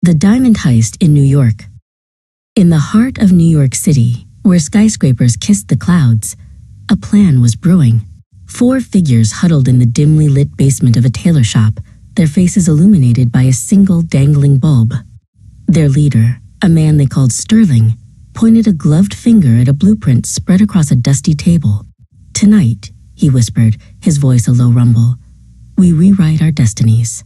The Diamond Heist in New York. In the heart of New York City, where skyscrapers kissed the clouds, a plan was brewing. 4 figures huddled in the dimly lit basement of a tailor shop, their faces illuminated by a single dangling bulb. Their leader, a man they called Sterling, pointed a gloved finger at a blueprint spread across a dusty table. "Tonight," he whispered, his voice a low rumble, "we rewrite our destinies."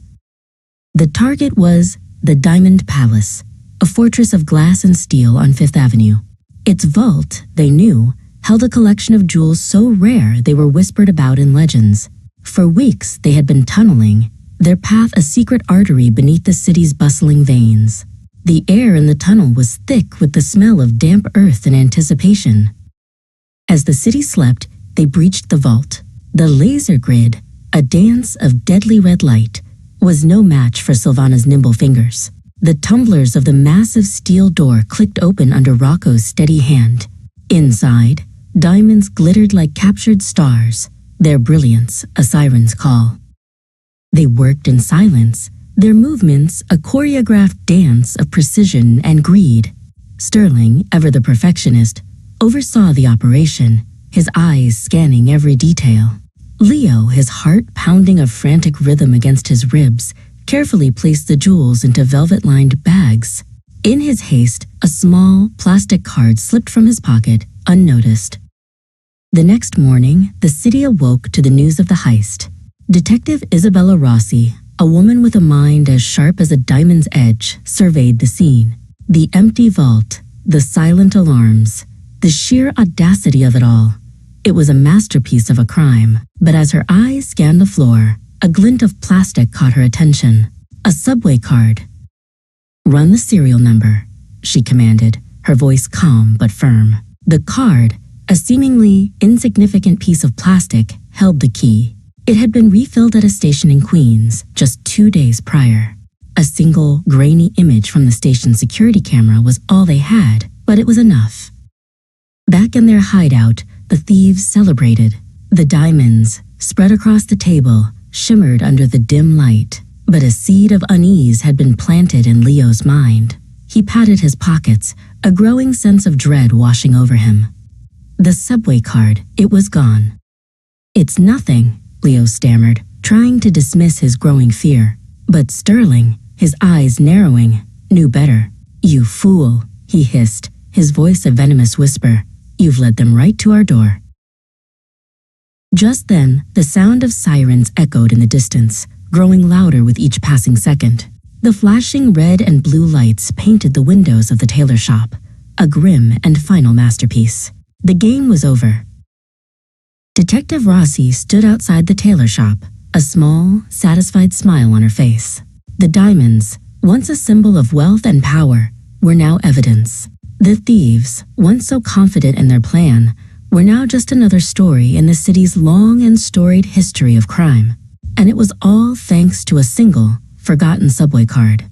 The target was the Diamond Palace, a fortress of glass and steel on Fifth Avenue. Its vault, they knew, held a collection of jewels so rare they were whispered about in legends. For weeks they had been tunneling, their path a secret artery beneath the city's bustling veins. The air in the tunnel was thick with the smell of damp earth and anticipation. As the city slept, they breached the vault. The laser grid, a dance of deadly red light, was no match for Sylvana's nimble fingers. The tumblers of the massive steel door clicked open under Rocco's steady hand. Inside, diamonds glittered like captured stars, their brilliance a siren's call. They worked in silence, their movements a choreographed dance of precision and greed. Sterling, ever the perfectionist, oversaw the operation, his eyes scanning every detail. Leo, his heart pounding a frantic rhythm against his ribs, carefully placed the jewels into velvet-lined bags. In his haste, a small, plastic card slipped from his pocket, unnoticed. The next morning, the city awoke to the news of the heist. Detective Isabella Rossi, a woman with a mind as sharp as a diamond's edge, surveyed the scene. The empty vault, the silent alarms, the sheer audacity of it all. It was a masterpiece of a crime, but as her eyes scanned the floor, a glint of plastic caught her attention. A subway card. "Run the serial number," she commanded, her voice calm but firm. The card, a seemingly insignificant piece of plastic, held the key. It had been refilled at a station in Queens just 2 days prior. A single, grainy image from the station's security camera was all they had, but it was enough. Back in their hideout, the thieves celebrated. The diamonds, spread across the table, shimmered under the dim light. But a seed of unease had been planted in Leo's mind. He patted his pockets, a growing sense of dread washing over him. The subway card, it was gone. "It's nothing," Leo stammered, trying to dismiss his growing fear. But Sterling, his eyes narrowing, knew better. "You fool," he hissed, his voice a venomous whisper. "You've led them right to our door." Just then, the sound of sirens echoed in the distance, growing louder with each passing second. The flashing red and blue lights painted the windows of the tailor shop, a grim and final masterpiece. The game was over. Detective Rossi stood outside the tailor shop, a small, satisfied smile on her face. The diamonds, once a symbol of wealth and power, were now evidence. The thieves, once so confident in their plan, were now just another story in the city's long and storied history of crime. And it was all thanks to a single, forgotten subway card.